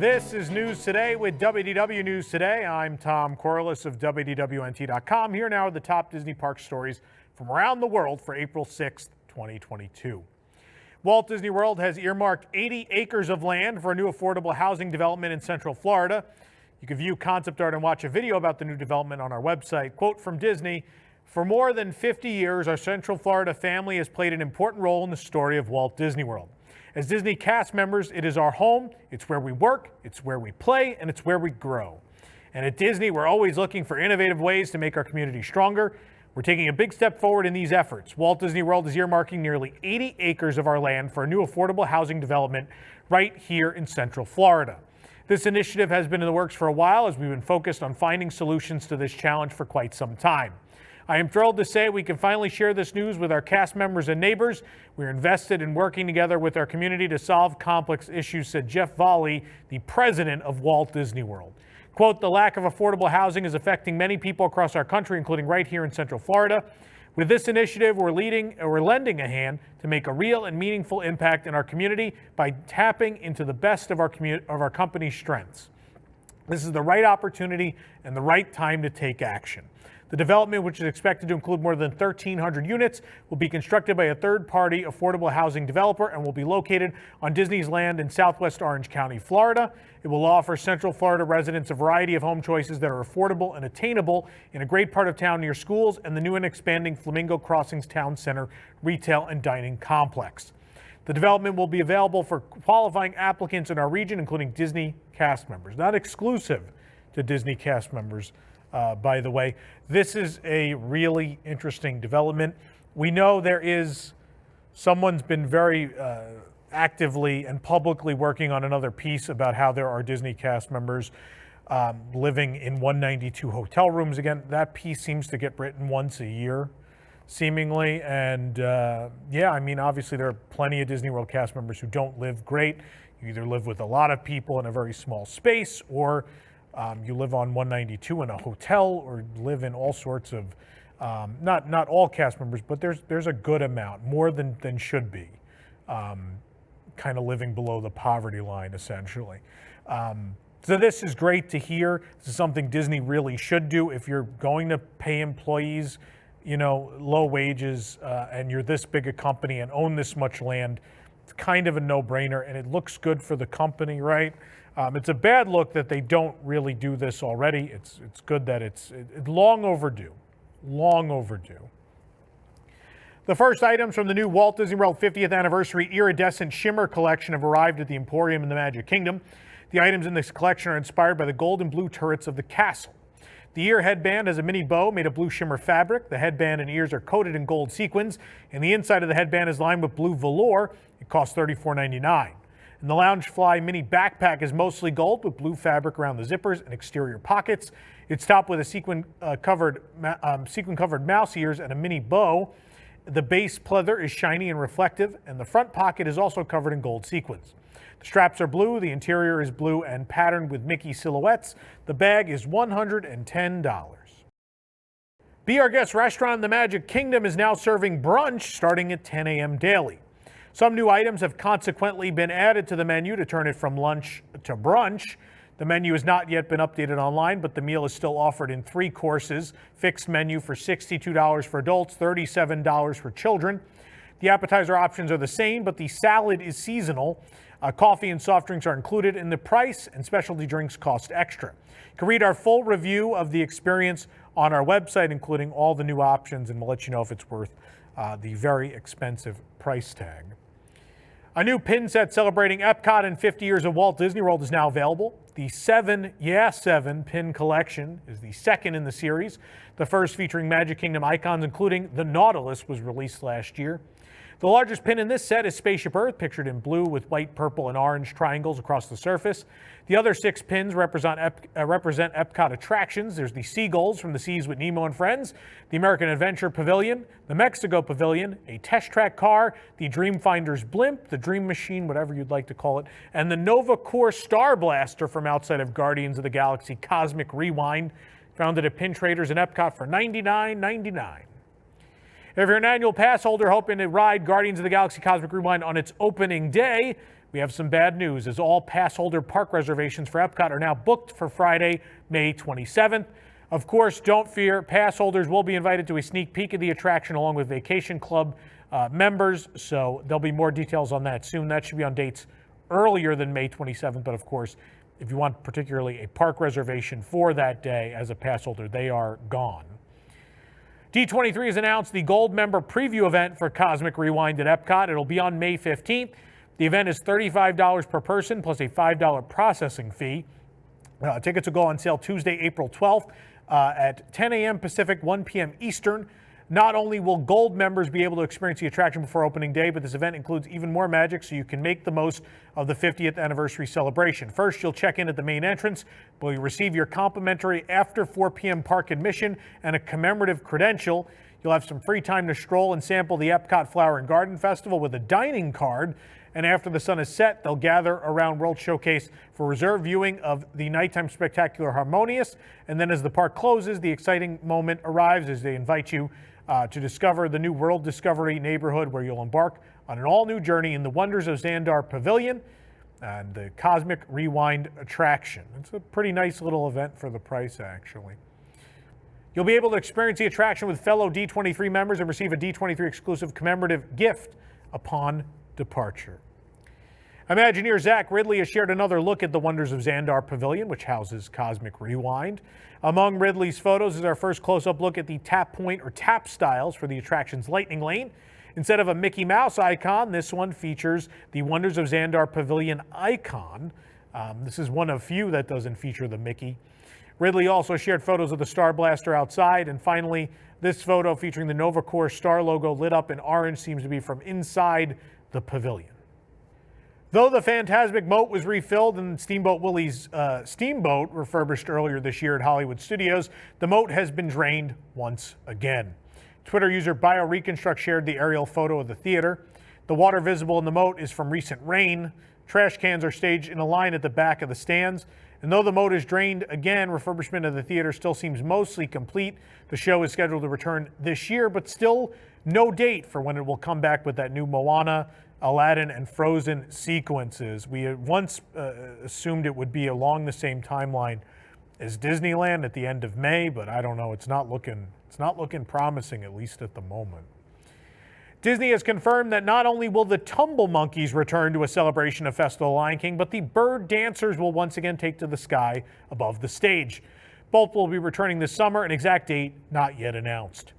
This is News Today with WDW News Today. I'm Tom Corless of WDWNT.com. Here now are the top Disney park stories from around the world for April 6th, 2022. Walt Disney World has earmarked 80 acres of land for a new affordable housing development in Central Florida. You can view concept art and watch a video about the new development on our website. Quote from Disney, "For more than 50 years, our Central Florida family has played an important role in the story of Walt Disney World. As Disney cast members, it is our home, it's where we work, it's where we play, and it's where we grow. And at Disney, we're always looking for innovative ways to make our community stronger. We're taking a big step forward in these efforts. Walt Disney World is earmarking nearly 80 acres of our land for a new affordable housing development right here in Central Florida. This initiative has been in the works for a while as we've been focused on finding solutions to this challenge for quite some time. I am thrilled to say we can finally share this news with our cast members and neighbors. We're invested in working together with our community to solve complex issues," said Jeff Volley, the president of Walt Disney World. Quote, "The lack of affordable housing is affecting many people across our country, including right here in Central Florida. With this initiative, we're lending a hand to make a real and meaningful impact in our community by tapping into the best of our company's strengths. This is the right opportunity and the right time to take action. The development, which is expected to include more than 1,300 units, will be constructed by a third-party affordable housing developer and will be located on Disney's land in southwest Orange County, Florida. It will offer Central Florida residents a variety of home choices that are affordable and attainable in a great part of town near schools and the new and expanding Flamingo Crossings Town Center retail and dining complex. The development will be available for qualifying applicants in our region, including Disney cast members. Not exclusive to Disney cast members, by the way. This is a really interesting development. We know someone's been very actively and publicly working on another piece about how there are Disney cast members living in 192 hotel rooms. Again, that piece seems to get written once a year, seemingly. And yeah, I mean, obviously there are plenty of Disney World cast members who don't live great. You either live with a lot of people in a very small space, or you live on 192 in a hotel, or live in all sorts of, not all cast members, but there's a good amount, more than should be, kind of living below the poverty line, essentially. So this is great to hear. This is something Disney really should do. If you're going to pay employees, low wages, and you're this big a company and own this much land, it's kind of a no-brainer, and it looks good for the company, right? It's a bad look that they don't really do this already. It's good that it's long overdue, long overdue. The first items from the new Walt Disney World 50th Anniversary Iridescent Shimmer Collection have arrived at the Emporium in the Magic Kingdom. The items in this collection are inspired by the gold and blue turrets of the castle. The ear headband has a mini bow made of blue shimmer fabric. The headband and ears are coated in gold sequins, and the inside of the headband is lined with blue velour. It costs $34.99. And the Loungefly mini backpack is mostly gold with blue fabric around the zippers and exterior pockets. It's topped with a sequin-covered mouse ears and a mini bow. The base pleather is shiny and reflective, and the front pocket is also covered in gold sequins. The straps are blue, the interior is blue and patterned with Mickey silhouettes. The bag is $110. Be Our Guest restaurant in the Magic Kingdom is now serving brunch starting at 10 a.m. daily. Some new items have consequently been added to the menu to turn it from lunch to brunch. The menu has not yet been updated online, but the meal is still offered in 3 courses. Fixed menu for $62 for adults, $37 for children. The appetizer options are the same, but the salad is seasonal. Coffee and soft drinks are included in the price, and specialty drinks cost extra. You can read our full review of the experience on our website, including all the new options, and we'll let you know if it's worth the very expensive price tag. A new pin set celebrating EPCOT and 50 years of Walt Disney World is now available. The 7 pin collection is the second in the series. The first, featuring Magic Kingdom icons, including the Nautilus, was released last year. The largest pin in this set is Spaceship Earth, pictured in blue with white, purple, and orange triangles across the surface. The other 6 pins represent EPCOT attractions. There's the Seagulls from the Seas with Nemo and Friends, the American Adventure Pavilion, the Mexico Pavilion, a test track car, the Dreamfinder's Blimp, the Dream Machine, whatever you'd like to call it, and the Nova Corps Star Blaster from outside of Guardians of the Galaxy Cosmic Rewind, found at Pin Traders in EPCOT for $99.99. If you're an annual pass holder hoping to ride Guardians of the Galaxy Cosmic Rewind on its opening day, we have some bad news as all pass holder park reservations for EPCOT are now booked for Friday, May 27th. Of course, don't fear, pass holders will be invited to a sneak peek of the attraction along with Vacation Club members, so there'll be more details on that soon. That should be on dates earlier than May 27th, but of course, if you want particularly a park reservation for that day as a pass holder, they are gone. D23 has announced the Gold Member Preview event for Cosmic Rewind at EPCOT. It'll be on May 15th. The event is $35 per person plus a $5 processing fee. Tickets will go on sale Tuesday, April 12th at 10 a.m. Pacific, 1 p.m. Eastern. Not only will Gold members be able to experience the attraction before opening day, but this event includes even more magic so you can make the most of the 50th anniversary celebration. First, you'll check in at the main entrance, where you'll receive your complimentary after 4 p.m. park admission and a commemorative credential. You'll have some free time to stroll and sample the EPCOT Flower and Garden Festival with a dining card. And after the sun is set, they'll gather around World Showcase for reserved viewing of the nighttime spectacular Harmonious. And then as the park closes, the exciting moment arrives as they invite you to discover the new World Discovery neighborhood, where you'll embark on an all-new journey in the Wonders of Xandar Pavilion and the Cosmic Rewind attraction. It's a pretty nice little event for the price, actually. You'll be able to experience the attraction with fellow D23 members and receive a D23 exclusive commemorative gift upon departure. Imagineer Zach Riddley has shared another look at the Wonders of Xandar Pavilion, which houses Cosmic Rewind. Among Riddley's photos is our first close-up look at the tap point or tap styles for the attraction's lightning lane. Instead of a Mickey Mouse icon, this one features the Wonders of Xandar Pavilion icon. This is one of few that doesn't feature the Mickey. Riddley also shared photos of the Star Blaster outside, and finally, this photo featuring the Nova Corps star logo lit up in orange seems to be from inside the pavilion. Though the Fantasmic moat was refilled and Steamboat Willie's steamboat refurbished earlier this year at Hollywood Studios, the moat has been drained once again. Twitter user BioReconstruct shared the aerial photo of the theater. The water visible in the moat is from recent rain. Trash cans are staged in a line at the back of the stands. And though the moat is drained again, refurbishment of the theater still seems mostly complete. The show is scheduled to return this year, but still no date for when it will come back with that new Moana, Aladdin, and Frozen sequences. We had once assumed it would be along the same timeline as Disneyland at the end of May, but I don't know. It's not looking promising, at least at the moment. Disney has confirmed that not only will the Tumble Monkeys return to a celebration of Festival of the Lion King, but the bird dancers will once again take to the sky above the stage. Both will be returning this summer, an exact date not yet announced.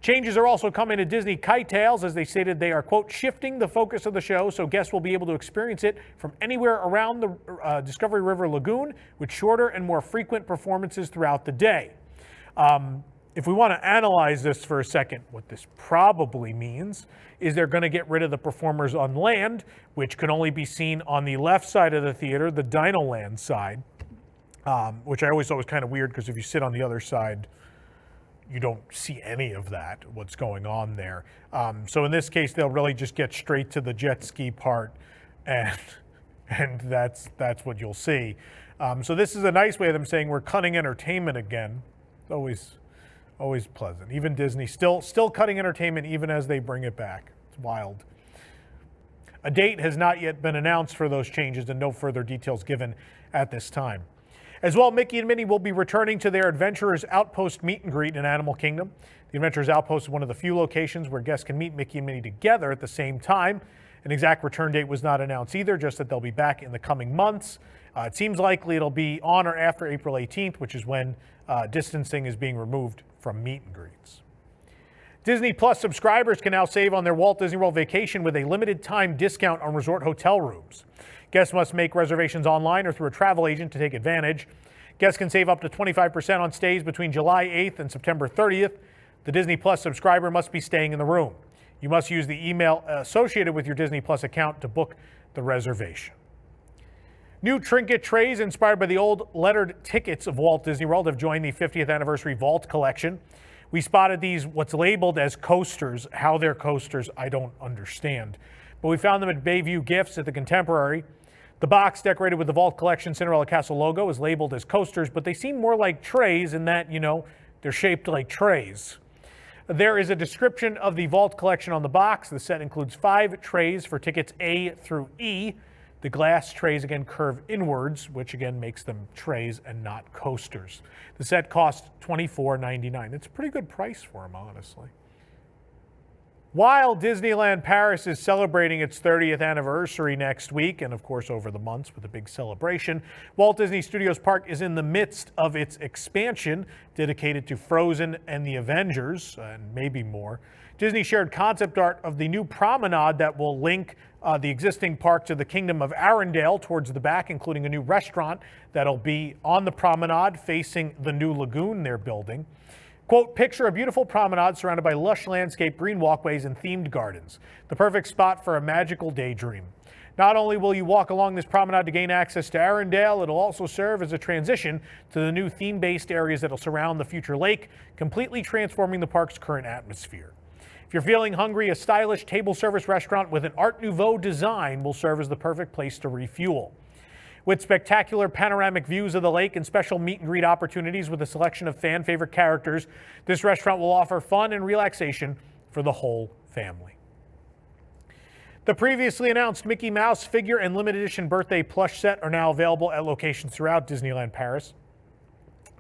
Changes are also coming to Disney KiteTails, as they stated they are, quote, shifting the focus of the show so guests will be able to experience it from anywhere around the Discovery River Lagoon with shorter and more frequent performances throughout the day. If we want to analyze this for a second, what this probably means is they're going to get rid of the performers on land, which can only be seen on the left side of the theater, the Dinoland side, which I always thought was kind of weird because if you sit on the other side, you don't see any of that, what's going on there. So in this case, they'll really just get straight to the jet ski part, and that's what you'll see. So this is a nice way of them saying we're cutting entertainment again. It's always pleasant. Even Disney still cutting entertainment even as they bring it back. It's wild. A date has not yet been announced for those changes and no further details given at this time. As well, Mickey and Minnie will be returning to their Adventurers Outpost meet and greet in Animal Kingdom. The Adventurers Outpost is one of the few locations where guests can meet Mickey and Minnie together at the same time. An exact return date was not announced either, just that they'll be back in the coming months. It seems likely it'll be on or after April 18th, which is when distancing is being removed from meet and greets. Disney Plus subscribers can now save on their Walt Disney World vacation with a limited time discount on resort hotel rooms. Guests must make reservations online or through a travel agent to take advantage. Guests can save up to 25% on stays between July 8th and September 30th. The Disney Plus subscriber must be staying in the room. You must use the email associated with your Disney Plus account to book the reservation. New trinket trays inspired by the old lettered tickets of Walt Disney World have joined the 50th anniversary Vault collection. We spotted these, what's labeled as coasters. How they're coasters, I don't understand. But we found them at Bayview Gifts at the Contemporary. The box decorated with the Vault Collection Cinderella Castle logo is labeled as coasters, but they seem more like trays in that, they're shaped like trays. There is a description of the Vault Collection on the box. The set includes 5 trays for tickets A through E. The glass trays again curve inwards, which again makes them trays and not coasters. The set costs $24.99. It's a pretty good price for them, honestly. While Disneyland Paris is celebrating its 30th anniversary next week, and of course over the months with a big celebration, Walt Disney Studios Park is in the midst of its expansion dedicated to Frozen and the Avengers, and maybe more. Disney shared concept art of the new promenade that will link the existing park to the Kingdom of Arendelle towards the back, including a new restaurant that'll be on the promenade facing the new lagoon they're building. Quote, picture a beautiful promenade surrounded by lush landscape, green walkways, and themed gardens. The perfect spot for a magical daydream. Not only will you walk along this promenade to gain access to Arendelle, it'll also serve as a transition to the new theme-based areas that'll surround the future lake, completely transforming the park's current atmosphere. If you're feeling hungry, a stylish table service restaurant with an Art Nouveau design will serve as the perfect place to refuel. With spectacular panoramic views of the lake and special meet and greet opportunities with a selection of fan favorite characters, this restaurant will offer fun and relaxation for the whole family. The previously announced Mickey Mouse figure and limited edition birthday plush set are now available at locations throughout Disneyland Paris.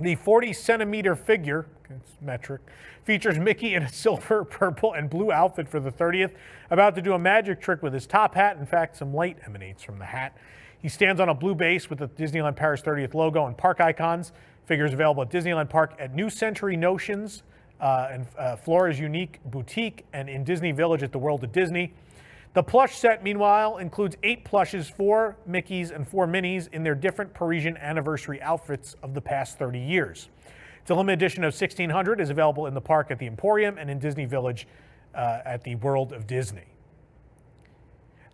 The 40-centimeter figure, it's metric, features Mickey in a silver, purple, and blue outfit for the 30th, about to do a magic trick with his top hat. In fact, some light emanates from the hat. He stands on a blue base with the Disneyland Paris 30th logo and park icons. Figures available at Disneyland Park at New Century Notions and Flora's Unique Boutique, and in Disney Village at the World of Disney. The plush set, meanwhile, includes 8 plushes, 4 Mickeys and 4 Minnies in their different Parisian anniversary outfits of the past 30 years. It's a limited edition of 1,600 is available in the park at the Emporium and in Disney Village at the World of Disney.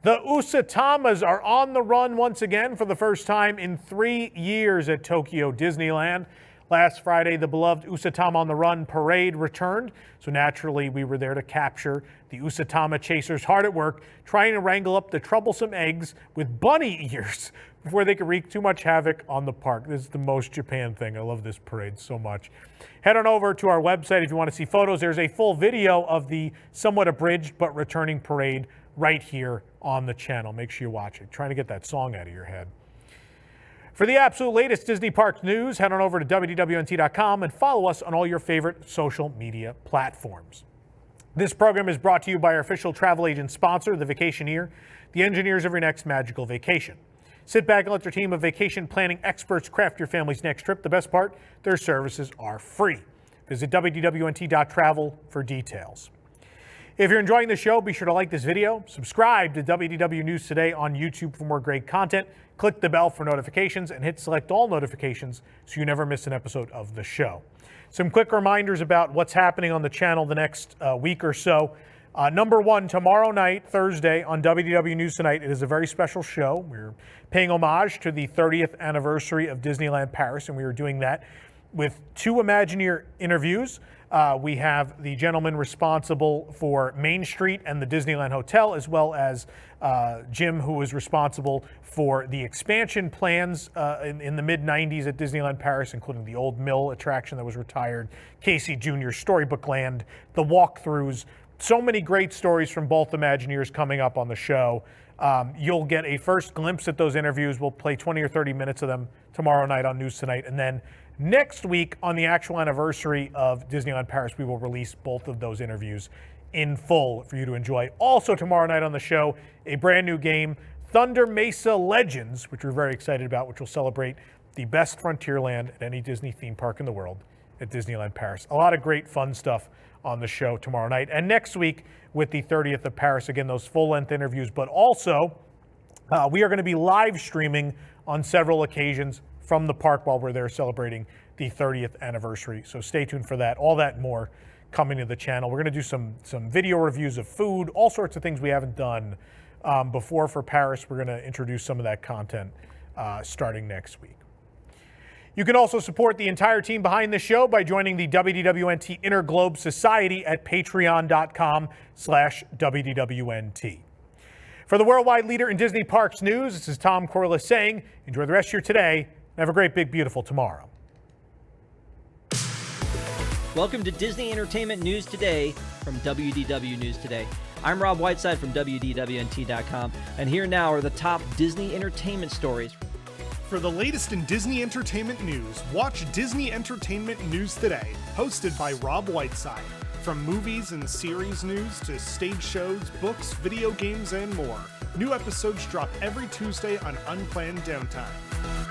The Usatamas are on the run once again for the first time in 3 years at Tokyo Disneyland. Last Friday, the beloved Usatama on the Run parade returned, so naturally we were there to capture the Usatama chasers hard at work, trying to wrangle up the troublesome eggs with bunny ears before they could wreak too much havoc on the park. This is the most Japan thing. I love this parade so much. Head on over to our website if you want to see photos. There's a full video of the somewhat abridged but returning parade right here on the channel. Make sure you watch it. Trying to get that song out of your head. For the absolute latest Disney Parks news, head on over to WDWNT.com and follow us on all your favorite social media platforms. This program is brought to you by our official travel agent sponsor, The Vacationeer, the engineers of your next magical vacation. Sit back and let their team of vacation planning experts craft your family's next trip. The best part, their services are free. Visit WDWNT.travel for details. If you're enjoying the show, be sure to like this video, subscribe to WDW News Today on YouTube for more great content, click the bell for notifications, and hit select all notifications so you never miss an episode of the show. Some quick reminders about what's happening on the channel the next week or so. Number one, tomorrow night, Thursday, on WDW News Tonight, it is a very special show. We're paying homage to the 30th anniversary of Disneyland Paris, and we are doing that with 2 Imagineer interviews. We have the gentleman responsible for Main Street and the Disneyland Hotel, as well as Jim, who was responsible for the expansion plans in the mid-90s at Disneyland Paris, including the old mill attraction that was retired, Casey Jr. Storybook Land, the walkthroughs. So many great stories from both Imagineers coming up on the show. You'll get a first glimpse at those interviews. We'll play 20 or 30 minutes of them tomorrow night on News Tonight, and then next week, on the actual anniversary of Disneyland Paris, we will release both of those interviews in full for you to enjoy. Also tomorrow night on the show, a brand new game, Thunder Mesa Legends, which we're very excited about, which will celebrate the best Frontierland at any Disney theme park in the world at Disneyland Paris. A lot of great fun stuff on the show tomorrow night. And next week with the 30th of Paris, again, those full-length interviews, but also we are going to be live streaming on several occasions from the park while we're there celebrating the 30th anniversary. So stay tuned for that. All that and more coming to the channel. We're going to do some video reviews of food, all sorts of things we haven't done before for Paris. We're going to introduce some of that content starting next week. You can also support the entire team behind the show by joining the WDWNT Inner Globe Society at patreon.com/WDWNT. For the worldwide leader in Disney Parks news, this is Tom Corless saying, enjoy the rest of your today and have a great, big, beautiful tomorrow. Welcome to Disney Entertainment News Today. from WDW News Today. I'm Rob Whiteside from WDWNT.com, and here now are the top Disney entertainment stories. For the latest in Disney entertainment news, watch Disney Entertainment News Today, hosted by Rob Whiteside. From movies and series news to stage shows, books, video games, and more. New episodes drop every Tuesday on Unplanned Downtime.